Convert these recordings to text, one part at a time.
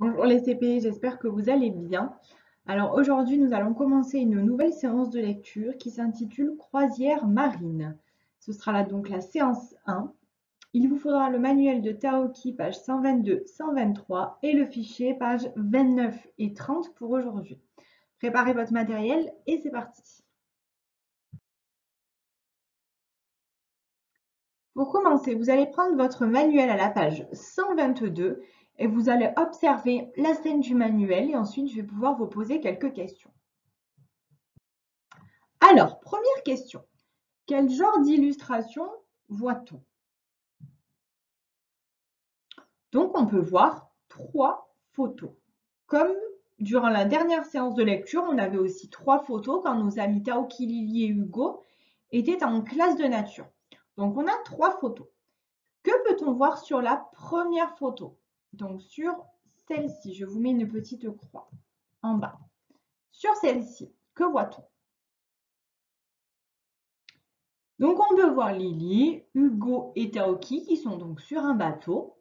Bonjour les CP, j'espère que vous allez bien. Alors aujourd'hui, nous allons commencer une nouvelle séance de lecture qui s'intitule Croisière marine. Ce sera là donc la séance 1. Il vous faudra le manuel de Taoki, page 122-123 et le fichier, page 29 et 30 pour aujourd'hui. Préparez votre matériel et c'est parti. Pour commencer, vous allez prendre votre manuel à la page 122 et vous allez observer la scène du manuel et ensuite je vais pouvoir vous poser quelques questions. Alors, première question. Quel genre d'illustration voit-on? Donc, on peut voir 3 photos. Comme durant la dernière séance de lecture, on avait aussi 3 photos quand nos amis Taoki, Lily et Hugo étaient en classe de nature. Donc, on a 3 photos. Que peut-on voir sur la première photo? Donc, sur celle-ci, je vous mets une petite croix en bas. Sur celle-ci, que voit-on? Donc, on peut voir Lily, Hugo et Taoki qui sont donc sur un bateau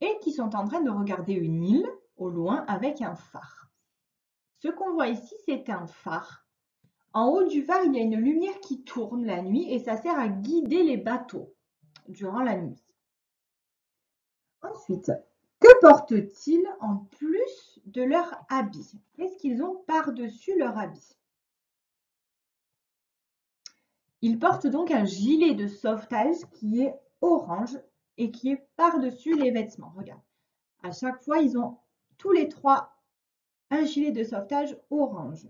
et qui sont en train de regarder une île au loin avec un phare. Ce qu'on voit ici, c'est un phare. En haut du phare, il y a une lumière qui tourne la nuit et ça sert à guider les bateaux durant la nuit. Ensuite, que portent-ils en plus de leur habit? Qu'est-ce qu'ils ont par-dessus leur habit? Ils portent donc un gilet de sauvetage qui est orange et qui est par-dessus les vêtements. Regarde, à chaque fois, ils ont tous les trois un gilet de sauvetage orange.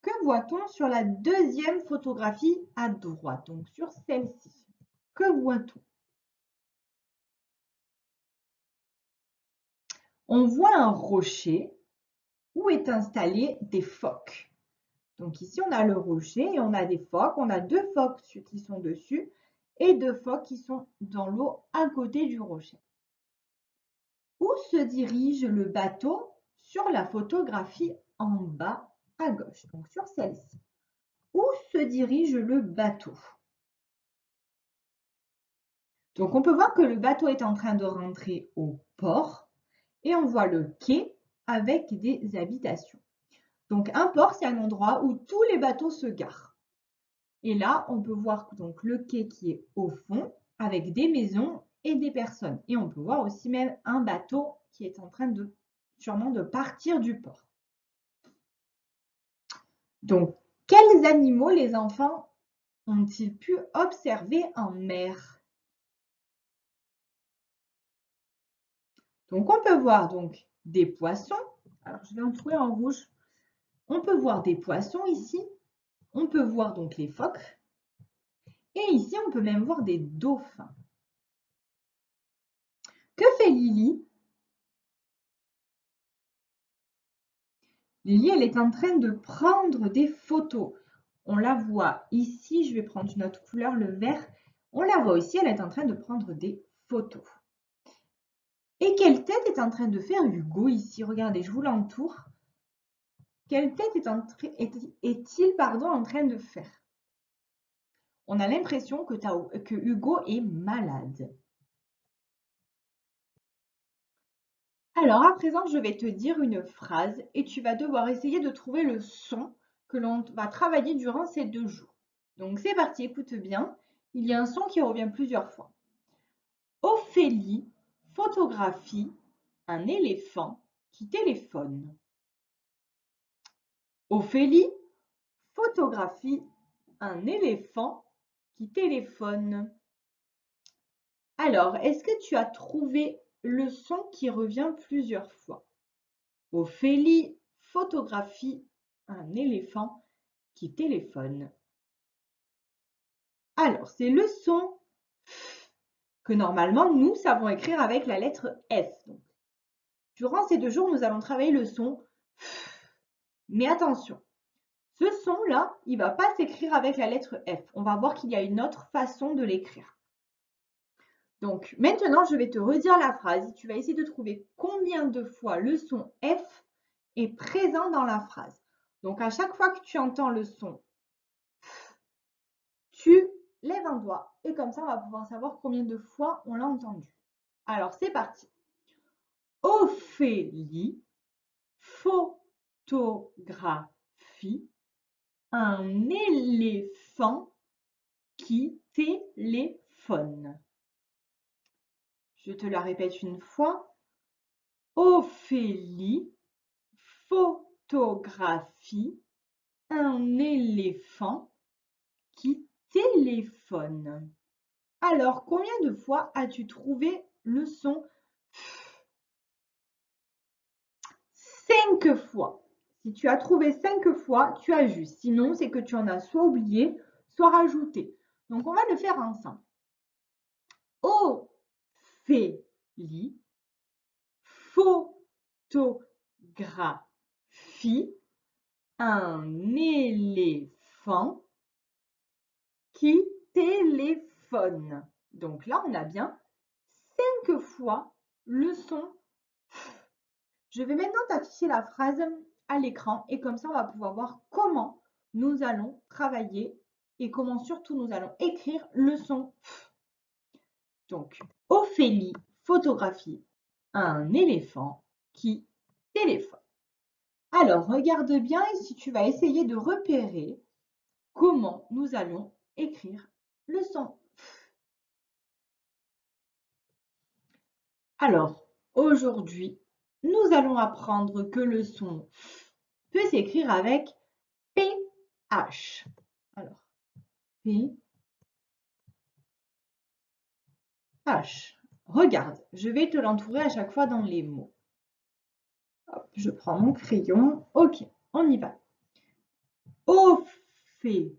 Que voit-on sur la deuxième photographie à droite, donc sur celle-ci? Que voit-on? On voit un rocher où est installé des phoques. Donc ici, on a le rocher et on a des phoques. On a 2 phoques qui sont dessus et 2 phoques qui sont dans l'eau à côté du rocher. Où se dirige le bateau sur la photographie en bas à gauche, donc sur celle-ci? Où se dirige le bateau? Donc on peut voir que le bateau est en train de rentrer au port et on voit le quai avec des habitations. Donc un port, c'est un endroit où tous les bateaux se garent. Et là, on peut voir donc le quai qui est au fond avec des maisons et des personnes. Et on peut voir aussi même un bateau qui est en train de sûrement de partir du port. Donc, quels animaux les enfants ont-ils pu observer en mer? Donc, on peut voir donc des poissons. Alors, je vais entourer en rouge. On peut voir des poissons ici. On peut voir donc les phoques. Et ici, on peut même voir des dauphins. Que fait Lily? Lily, elle est en train de prendre des photos. On la voit ici. Je vais prendre une autre couleur, le vert. On la voit aussi, elle est en train de prendre des photos. Et quelle tête est en train de faire Hugo ici? Regardez, je vous l'entoure. Quelle tête est-il en train de faire? On a l'impression que Hugo est malade. Alors à présent, je vais te dire une phrase et tu vas devoir essayer de trouver le son que l'on va travailler durant ces 2 jours. Donc c'est parti, écoute bien. Il y a un son qui revient plusieurs fois. Ophélie photographie un éléphant qui téléphone. Ophélie photographie un éléphant qui téléphone. Alors, est-ce que tu as trouvé le son qui revient plusieurs fois? Ophélie photographie un éléphant qui téléphone. Alors, c'est le son que normalement nous savons écrire avec la lettre F. Donc, durant ces 2 jours, nous allons travailler le son. Mais attention, ce son-là, il ne va pas s'écrire avec la lettre F. On va voir qu'il y a une autre façon de l'écrire. Donc maintenant, je vais te redire la phrase. Tu vas essayer de trouver combien de fois le son F est présent dans la phrase. Donc à chaque fois que tu entends le son F, tu lèves un doigt et comme ça, on va pouvoir savoir combien de fois on l'a entendu. Alors c'est parti. Ophélie photographie un éléphant qui téléphone. Je te la répète une fois. Ophélie photographie un éléphant qui téléphone. Alors, combien de fois as-tu trouvé le son F? 5 fois. Si tu as trouvé 5 fois, tu as juste. Sinon, c'est que tu en as soit oublié, soit rajouté. Donc, on va le faire ensemble. Ophélie photographie un éléphant qui téléphone. Donc là, on a bien 5 fois le son F. Je vais maintenant t'afficher la phrase à l'écran et comme ça, on va pouvoir voir comment nous allons travailler et comment surtout nous allons écrire le son F. Donc, Ophélie photographie un éléphant qui téléphone. Alors, regarde bien et si tu vas essayer de repérer comment nous allons écrire le son F. Alors, aujourd'hui, nous allons apprendre que le son F peut s'écrire avec PH. Alors, PH. Regarde, je vais te l'entourer à chaque fois dans les mots. Hop, je prends mon crayon. Ok, on y va. Ophélie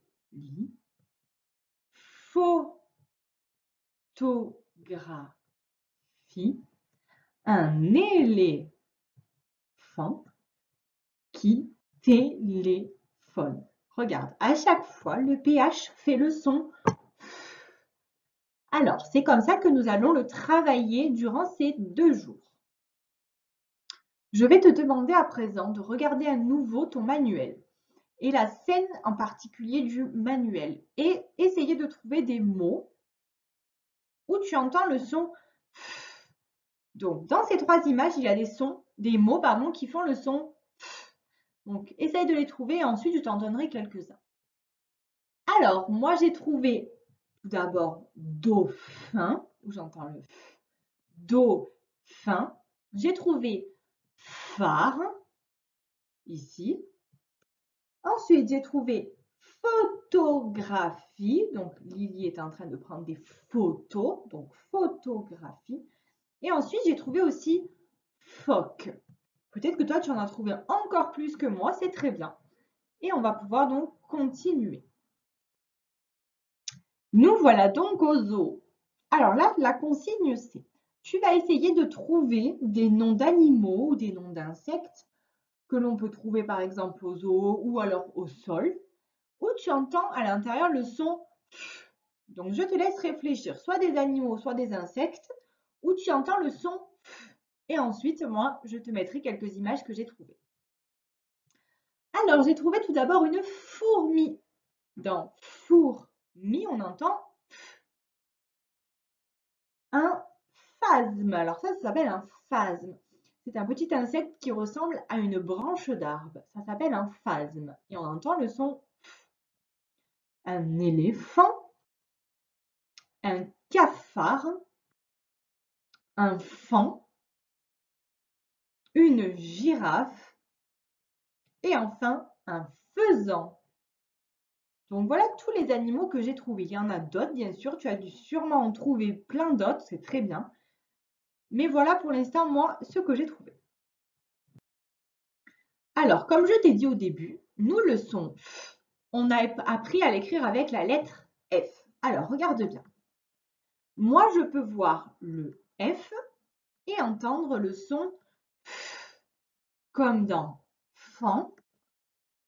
photographie un éléphant qui téléphone. Regarde, à chaque fois, le PH fait le son. Alors, c'est comme ça que nous allons le travailler durant ces 2 jours. Je vais te demander à présent de regarder à nouveau ton manuel et la scène en particulier du manuel et essayer de trouver des mots où tu entends le son. Donc, dans ces 3 images, il y a des mots qui font le son. Donc, essaye de les trouver et ensuite, je t'en donnerai quelques-uns. Alors, moi, j'ai trouvé tout d'abord dauphin, où j'entends le F. Dauphin. J'ai trouvé phare, ici. Ensuite, j'ai trouvé photographie. Donc, Lily est en train de prendre des photos. Donc, photographie. Et ensuite, j'ai trouvé aussi phoque. Peut-être que toi, tu en as trouvé encore plus que moi. C'est très bien. Et on va pouvoir donc continuer. Nous voilà donc au zoo. Alors là, la consigne, c'est tu vas essayer de trouver des noms d'animaux ou des noms d'insectes que l'on peut trouver par exemple au zoo ou alors au sol, où tu entends à l'intérieur le son F. Donc je te laisse réfléchir, soit des animaux, soit des insectes, où tu entends le son F. Et ensuite, moi, je te mettrai quelques images que j'ai trouvées. Alors, j'ai trouvé tout d'abord une fourmi. Dans fourmi, on entend un phasme. Alors ça s'appelle un phasme. C'est un petit insecte qui ressemble à une branche d'arbre. Ça s'appelle un phasme. Et on entend le son F. Un éléphant, un cafard, un faon, une girafe et enfin un faisan. Donc voilà tous les animaux que j'ai trouvés. Il y en a d'autres, bien sûr. Tu as dû sûrement en trouver plein d'autres. C'est très bien. Mais voilà pour l'instant, moi, ce que j'ai trouvé. Alors, comme je t'ai dit au début, nous, le son F, on a appris à l'écrire avec la lettre F. Alors, regarde bien. Moi, je peux voir le F et entendre le son F, comme dans fan,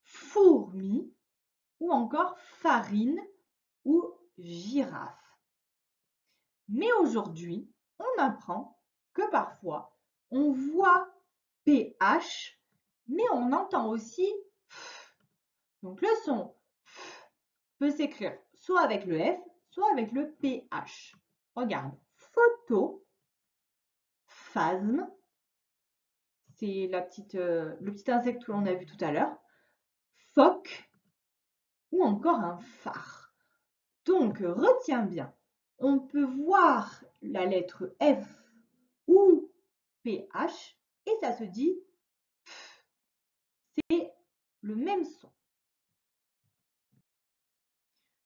fourmi ou encore farine ou girafe. Mais aujourd'hui, on apprend que parfois, on voit PH, mais on entend aussi F. Donc, le son F peut s'écrire soit avec le F, soit avec le PH. Regarde, photo, phasme, c'est le petit insecte que l'on a vu tout à l'heure. Phoque ou encore un phare. Donc, retiens bien, on peut voir la lettre F ou PH et ça se dit F. C'est le même son.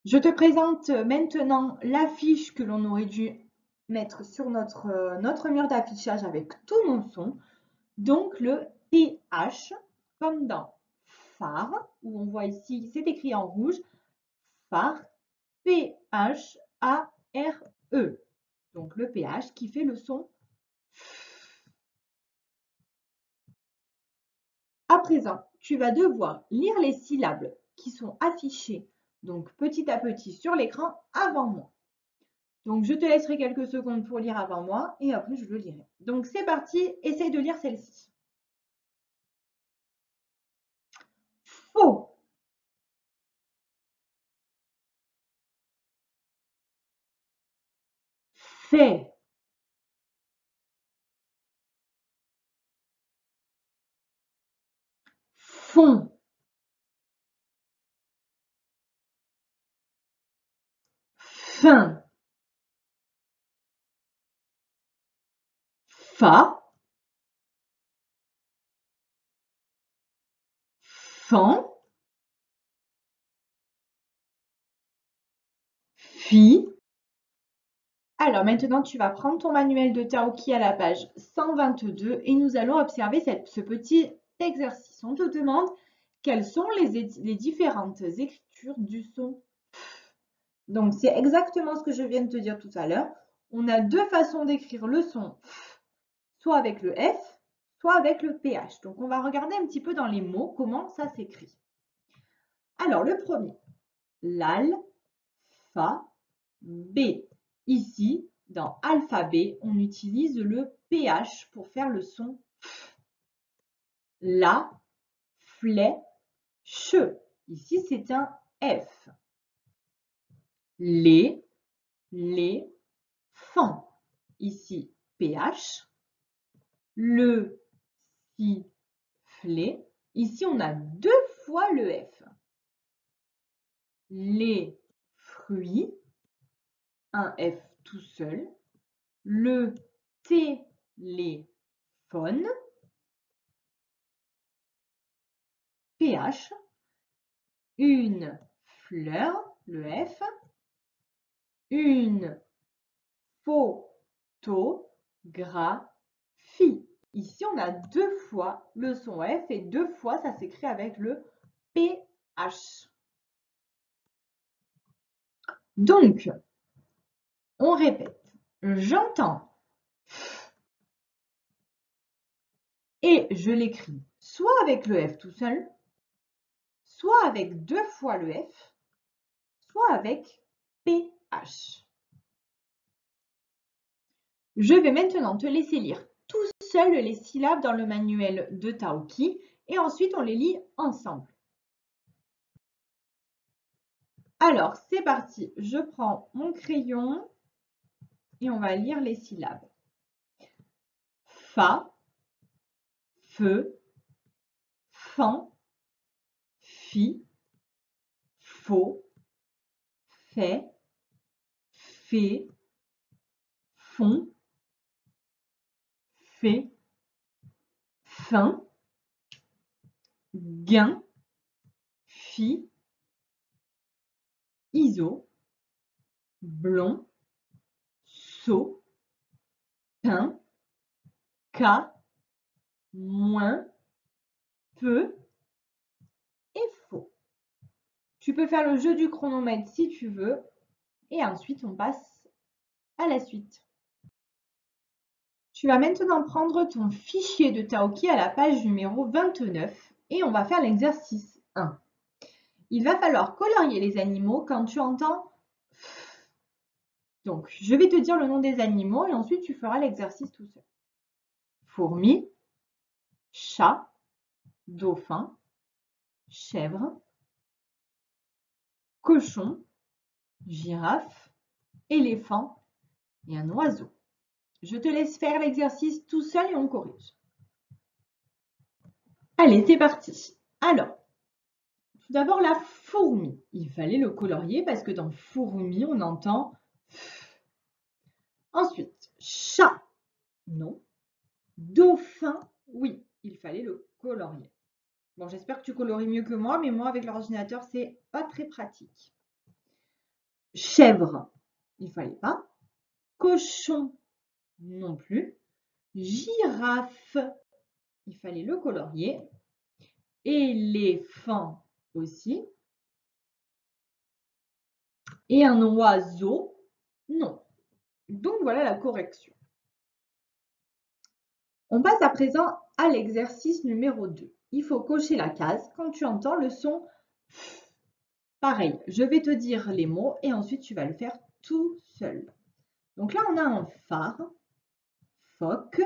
Je te présente maintenant l'affiche que l'on aurait dû mettre sur notre mur d'affichage avec tous nos sons. Donc le PH, comme dans phare, où on voit ici, c'est écrit en rouge, phare, P-H-A-R-E. Donc le PH qui fait le son F. À présent, tu vas devoir lire les syllabes qui sont affichées donc petit à petit sur l'écran avant moi. Donc je te laisserai quelques secondes pour lire avant moi et après je le lirai. Donc c'est parti, essaye de lire celle-ci. Faux. Fait. Fond. Fin. Fa. Fan. Fi. Alors maintenant, tu vas prendre ton manuel de Taoki à la page 122 et nous allons observer ce petit exercice. On te demande quelles sont les différentes écritures du son F. Donc, c'est exactement ce que je viens de te dire tout à l'heure. On a deux façons d'écrire le son F, soit avec le F, soit avec le PH. Donc, on va regarder un petit peu dans les mots comment ça s'écrit. Alors, le premier, l'al, fa, B. Ici, dans alphabet, on utilise le PH pour faire le son F. La, flèche. Ici, c'est un F. Les, fan. Ici, PH. Le, sifflet. Ici, on a deux fois le F. Les fruits. Un F tout seul. Le téléphone, PH, une fleur, le F, une photographie. Ici, on a deux fois le son F et deux fois, ça s'écrit avec le PH. Donc, on répète. J'entends et je l'écris soit avec le F tout seul, soit avec deux fois le F, soit avec PH. Je vais maintenant te laisser lire tout seul les syllabes dans le manuel de Taoki et ensuite on les lit ensemble. Alors, c'est parti. Je prends mon crayon et on va lire les syllabes. Fa, feu, fan, fi, faux, fait, fait, fond, fait, fin, gain, fi, iso, blond, saut, pain, ca, moins, peu et faux. Tu peux faire le jeu du chronomètre si tu veux et ensuite on passe à la suite. Tu vas maintenant prendre ton fichier de Taoki à la page numéro 29 et on va faire l'exercice 1. Il va falloir colorier les animaux quand tu entends F. Donc, je vais te dire le nom des animaux et ensuite tu feras l'exercice tout seul. Fourmi, chat, dauphin, chèvre, cochon, girafe, éléphant et un oiseau. Je te laisse faire l'exercice tout seul et on corrige. Allez, c'est parti. Alors, tout d'abord la fourmi. Il fallait le colorier parce que dans fourmi, on entend F. Ensuite, chat. Non. Dauphin. Oui, il fallait le colorier. Bon, j'espère que tu colories mieux que moi, mais moi, avec l'ordinateur, c'est pas très pratique. Chèvre. Il fallait pas. Cochon. Non plus. Girafe. Il fallait le colorier. Éléphant aussi. Et un oiseau, non. Donc voilà la correction. On passe à présent à l'exercice numéro 2. Il faut cocher la case quand tu entends le son F. Pareil, je vais te dire les mots et ensuite tu vas le faire tout seul. Donc là, on a un phare, phoque,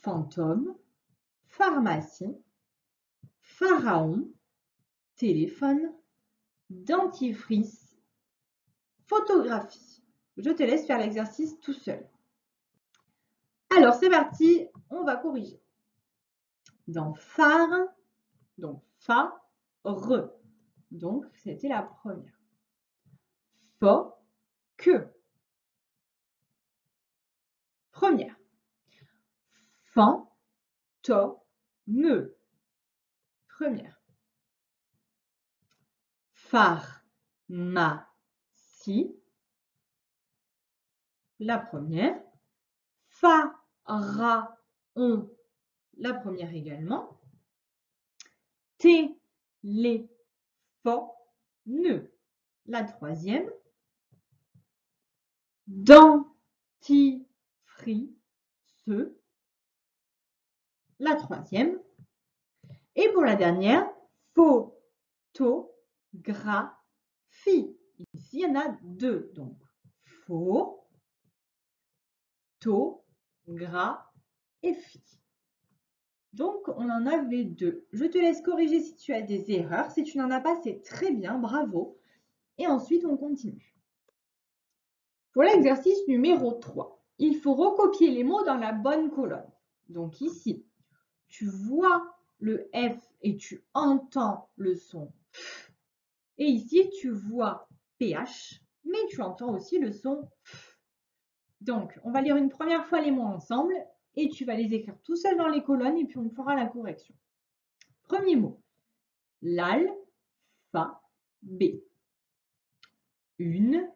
fantôme, pharmacie, pharaon, téléphone, dentifrice, photographie. Je te laisse faire l'exercice tout seul. Alors, c'est parti, on va corriger. Dans phare, donc fa, re. Donc, c'était la première. Fo, que. Première. Fan, to, me. Première. Phare, ma, si. La première. Fa, ra, on. La première également. T, les, fo, ne. La troisième. Dentifrice, la troisième. Et pour la dernière, photographie. Ici, il y en a deux. Donc, photographie. Donc, on en avait deux. Je te laisse corriger si tu as des erreurs. Si tu n'en as pas, c'est très bien, bravo. Et ensuite, on continue. Pour l'exercice numéro 3, il faut recopier les mots dans la bonne colonne. Donc ici, tu vois le F et tu entends le son F. Et ici, tu vois PH, mais tu entends aussi le son F. Donc, on va lire une première fois les mots ensemble et tu vas les écrire tout seul dans les colonnes et puis on fera la correction. Premier mot, l'alphabet. Une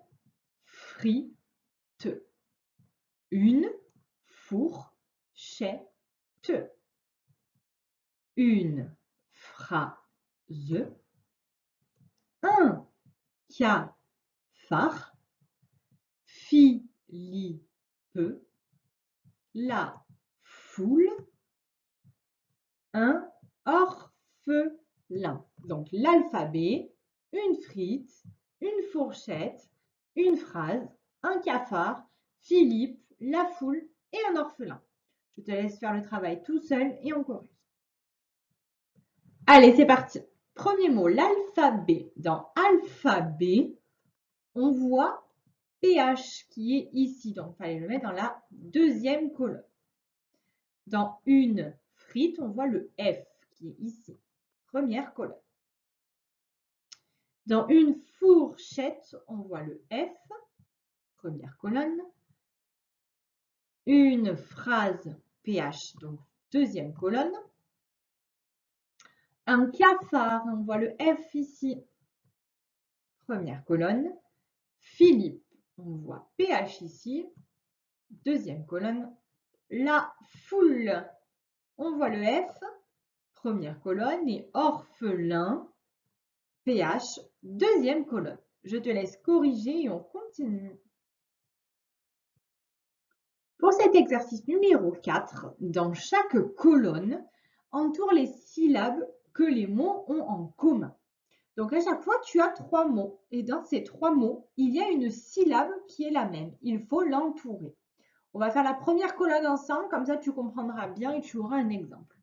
frite. Une fourchette. Une phrase. Un cafard. Philippe. La foule. Un orphelin. Donc l'alphabet, une frite, une fourchette, une phrase, un cafard, Philippe, la foule et un orphelin. Je te laisse faire le travail tout seul et on corrige. Allez, c'est parti. Premier mot, l'alphabet. Dans alphabet, on voit PH qui est ici. Donc, il fallait le mettre dans la deuxième colonne. Dans une frite, on voit le F qui est ici. Première colonne. Dans une fourchette, on voit le F. Première colonne. Une phrase PH, donc deuxième colonne. Un cafard, on voit le F ici. Première colonne. Philippe, on voit PH ici. Deuxième colonne. La foule, on voit le F. Première colonne. Et orphelin, PH, deuxième colonne. Je te laisse corriger et on continue. Pour cet exercice numéro 4, dans chaque colonne, entoure les syllabes que les mots ont en commun. Donc à chaque fois, tu as 3 mots. Et dans ces 3 mots, il y a une syllabe qui est la même. Il faut l'entourer. On va faire la première colonne ensemble, comme ça tu comprendras bien et tu auras un exemple.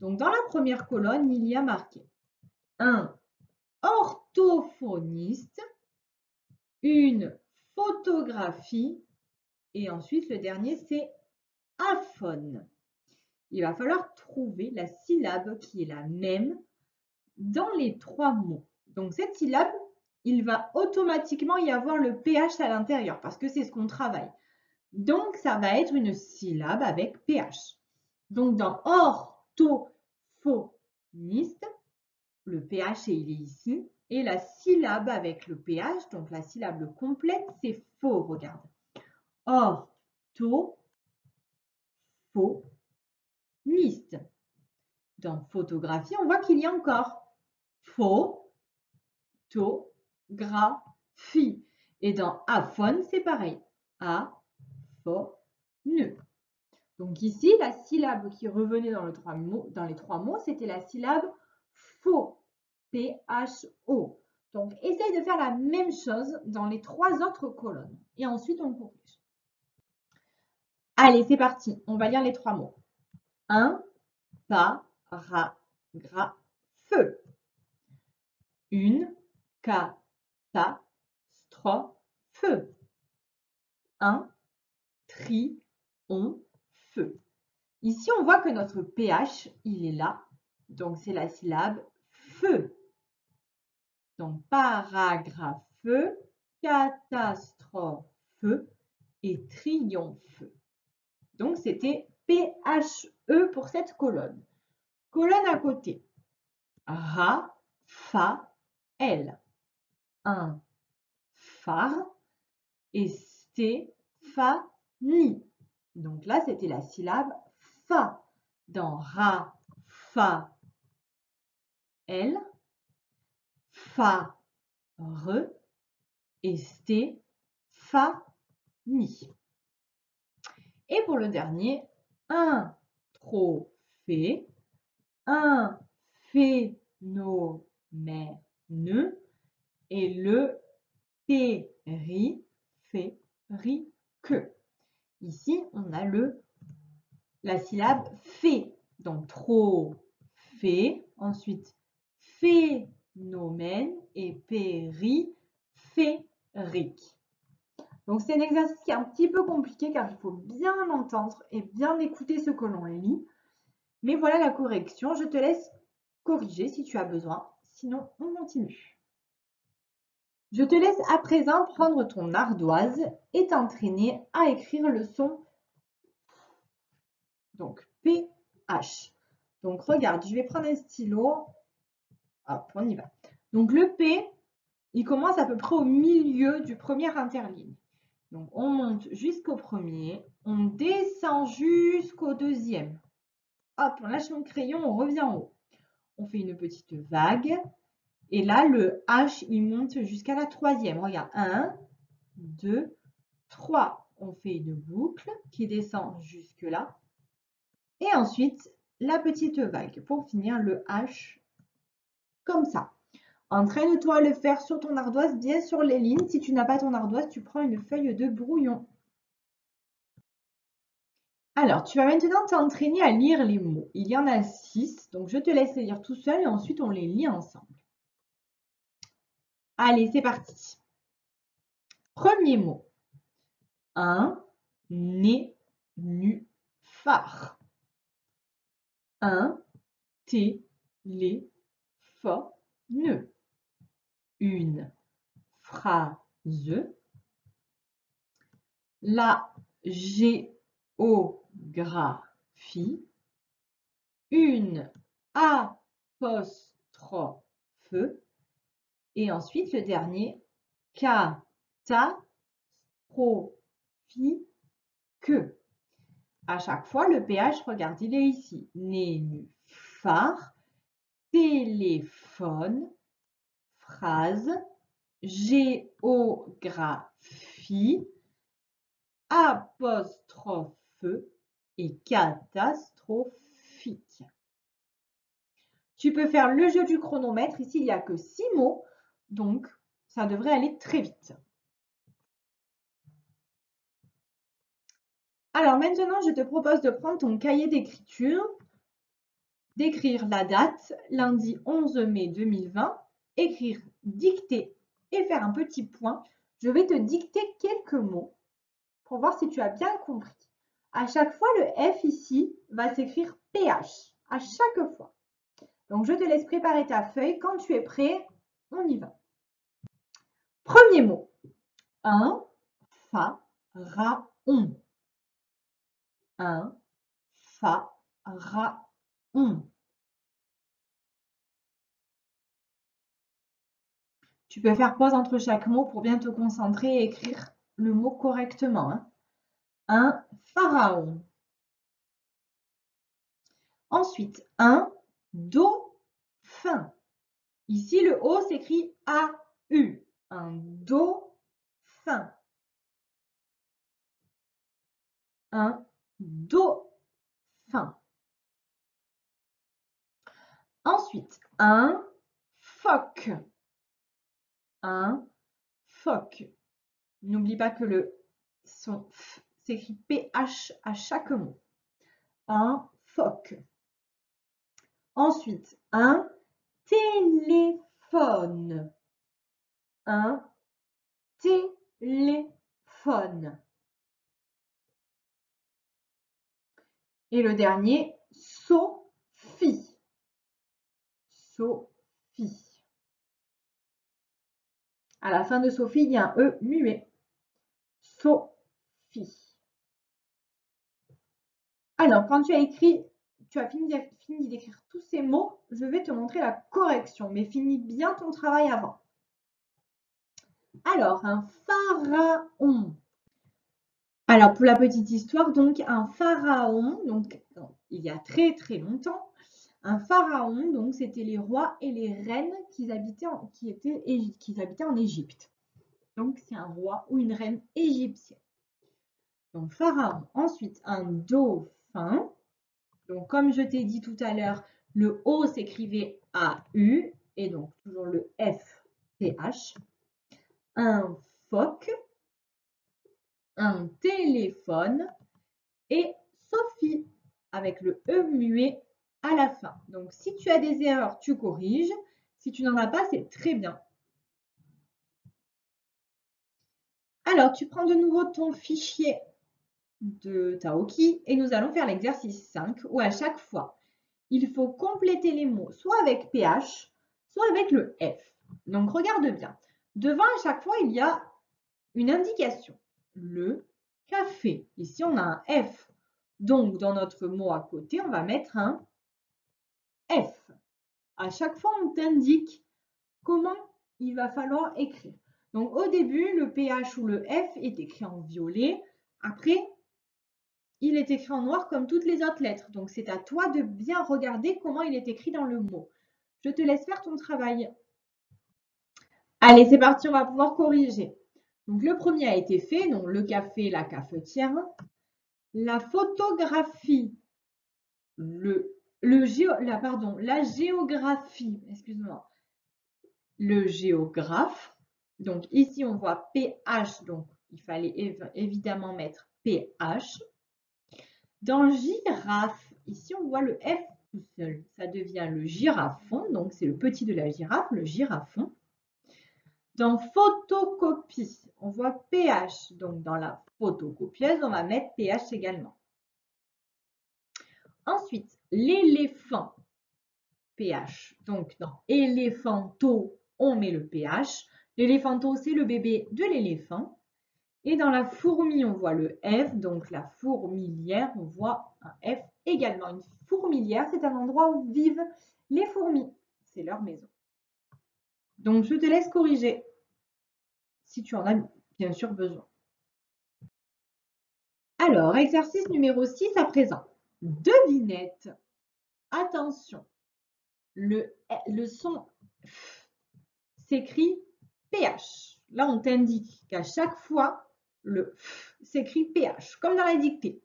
Donc dans la première colonne, il y a marqué un orthophoniste, une photographie et ensuite le dernier c'est aphone. il va falloir trouver la syllabe qui est la même dans les 3 mots. Donc cette syllabe, il va automatiquement y avoir le PH à l'intérieur parce que c'est ce qu'on travaille. Donc ça va être une syllabe avec PH. Donc dans orthophoniste, le PH il est ici. Et la syllabe avec le PH, donc la syllabe complète, c'est faux, regarde. Orthophoniste. Dans photographie, on voit qu'il y a encore photographie. Et dans aphone, c'est pareil. Aphone. Donc ici, la syllabe qui revenait dans les 3 mots, c'était la syllabe faux. P-H-O. Donc, essaye de faire la même chose dans les 3 autres colonnes. Et ensuite, on corrige. Allez, c'est parti. On va lire les 3 mots. Un paragraphe. Une catastrophe. Un triomphe. Ici, on voit que notre PH, il est là. Donc, c'est la syllabe feu. Donc, paragraphe, catastrophe et triomphe. Donc, c'était PHE pour cette colonne. Colonne à côté. Raphaël. Un phare et Stéphanie. Donc là, c'était la syllabe fa. Dans Raphaël, phare et Stéphanie. Et pour le dernier, un trophée, un phénomène et le périphérique. Ici, on a la syllabe fait. Donc, trophée, ensuite phénomène et périphérique. Donc, c'est un exercice qui est un petit peu compliqué car il faut bien l'entendre et bien écouter ce que l'on lit. Mais voilà la correction. Je te laisse corriger si tu as besoin. Sinon, on continue. Je te laisse à présent prendre ton ardoise et t'entraîner à écrire le son. Donc, PH. Donc, regarde, je vais prendre un stylo. Hop, on y va. Donc, le P, il commence à peu près au milieu du premier interligne. Donc, on monte jusqu'au premier, on descend jusqu'au deuxième. Hop, on lâche mon crayon, on revient en haut. On fait une petite vague. Et là, le H, il monte jusqu'à la troisième. Regarde, 1, 2, 3. On fait une boucle qui descend jusque là. Et ensuite, la petite vague pour finir le H comme ça. Entraîne-toi à le faire sur ton ardoise, bien sur les lignes. Si tu n'as pas ton ardoise, tu prends une feuille de brouillon. Alors, tu vas maintenant t'entraîner à lire les mots. Il y en a 6, donc je te laisse les lire tout seul et ensuite on les lit ensemble. Allez, c'est parti. Premier mot. Un nénuphar. Un téléphone. Une phrase. La géographie. Une apostrophe. Et ensuite, le dernier, catastrophique. À chaque fois, le PH, regarde, il est ici. Nénuphar, téléphone, phrase, géographie, apostrophe et catastrophique. Tu peux faire le jeu du chronomètre. Ici, il n'y a que 6 mots, donc ça devrait aller très vite. Alors maintenant, je te propose de prendre ton cahier d'écriture, d'écrire la date, lundi 11 mai 2020, écrire dicter et faire un petit point. Je vais te dicter quelques mots pour voir si tu as bien compris. À chaque fois, le F ici va s'écrire PH, à chaque fois. Donc, je te laisse préparer ta feuille. Quand tu es prêt, on y va. Premier mot. Un pharaon. Un pharaon. Tu peux faire pause entre chaque mot pour bien te concentrer et écrire le mot correctement. Hein. Un pharaon. Ensuite, un dauphin. Ici, le O s'écrit A-U. Un dauphin. Un dauphin. Ensuite, un phoque. Un phoque. N'oublie pas que le son F s'écrit PH à chaque mot. Un phoque. Ensuite, un téléphone. Un téléphone. Et le dernier, Sophie. Sophie. À la fin de Sophie, il y a un E muet. Sophie. Alors, quand tu as écrit, tu as fini d'écrire tous ces mots, je vais te montrer la correction, mais finis bien ton travail avant. Alors, un pharaon. Alors, pour la petite histoire, donc, un pharaon, donc, il y a très très longtemps, un pharaon, donc, c'était les rois et les reines qui habitaient en Égypte. Donc, c'est un roi ou une reine égyptienne. Donc, pharaon. Ensuite, un dauphin. Donc, comme je t'ai dit tout à l'heure, le O s'écrivait A-U et donc toujours le F, P-H. Un phoque, un téléphone et Sophie avec le E muet à la fin. Donc, si tu as des erreurs, tu corriges. Si tu n'en as pas, c'est très bien. Alors, tu prends de nouveau ton fichier de Taoki et nous allons faire l'exercice 5 où à chaque fois, il faut compléter les mots soit avec PH, soit avec le F. Donc, regarde bien. Devant, à chaque fois, il y a une indication. Le café. Ici, on a un F. Donc, dans notre mot à côté, on va mettre un F. À chaque fois, on t'indique comment il va falloir écrire. Donc, au début, le PH ou le F est écrit en violet. Après, il est écrit en noir comme toutes les autres lettres. Donc, c'est à toi de bien regarder comment il est écrit dans le mot. Je te laisse faire ton travail. Allez, c'est parti, on va pouvoir corriger. Donc, le premier a été fait, donc le café, la cafetière. La photographie, la géographie, excuse-moi, le géographe. Donc, ici, on voit PH, donc il fallait évidemment mettre PH. Dans girafe, ici, on voit le F tout seul. Ça devient le girafon, donc c'est le petit de la girafe, le girafon. Dans photocopie, on voit PH. Donc, dans la photocopieuse, on va mettre PH également. Ensuite, l'éléphant, PH. Donc, dans éléphanto, on met le PH. L'éléphanto, c'est le bébé de l'éléphant. Et dans la fourmi, on voit le F. Donc, la fourmilière, on voit un F également. Une fourmilière, c'est un endroit où vivent les fourmis. C'est leur maison. Donc, je te laisse corriger si tu en as bien sûr besoin. Alors, exercice numéro 6 à présent. Devinette. Attention. Le son s'écrit PH. Là, on t'indique qu'à chaque fois, le s'écrit PH, comme dans la dictée.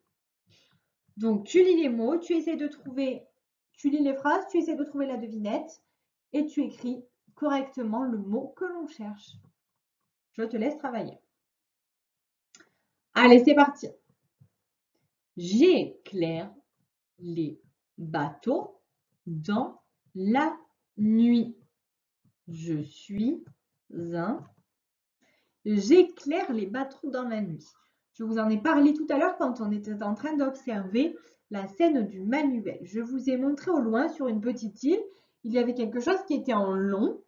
Donc, tu lis les mots, tu lis les phrases, tu essaies de trouver la devinette et tu écris correctement le mot que l'on cherche. Je te laisse travailler. Allez, c'est parti. J'éclaire les bateaux dans la nuit. Je suis un. J'éclaire les bateaux dans la nuit. Je vous en ai parlé tout à l'heure quand on était en train d'observer la scène du manuel. Je vous ai montré au loin sur une petite île, il y avait quelque chose qui était en long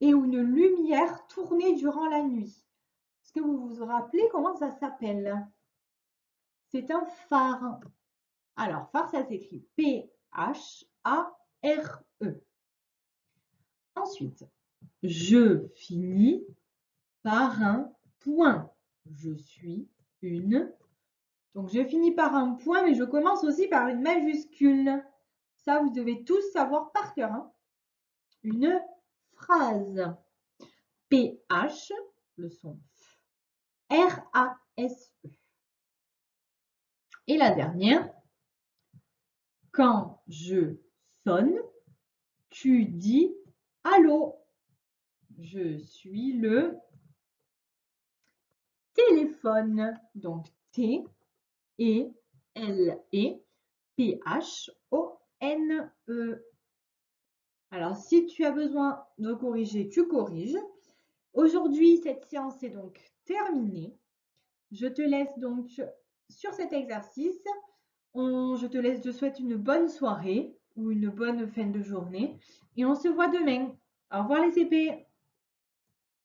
et où une lumière tournait durant la nuit. Est-ce que vous vous rappelez comment ça s'appelle? C'est un phare. Alors, phare, ça s'écrit P-H-A-R-E. Ensuite, je finis par un point. Je suis une. Donc, je finis par un point, mais je commence aussi par une majuscule. Ça, vous devez tous savoir par cœur, hein. Une phrase. P-H, le son R-A-S-E. Et la dernière, quand je sonne, tu dis allô. Je suis le téléphone. Donc T E L E P H O N E. Alors si tu as besoin de corriger, tu corriges. Aujourd'hui, cette séance est donc terminée. Je te laisse donc sur cet exercice. Je te souhaite une bonne soirée ou une bonne fin de journée et on se voit demain. Au revoir les CP.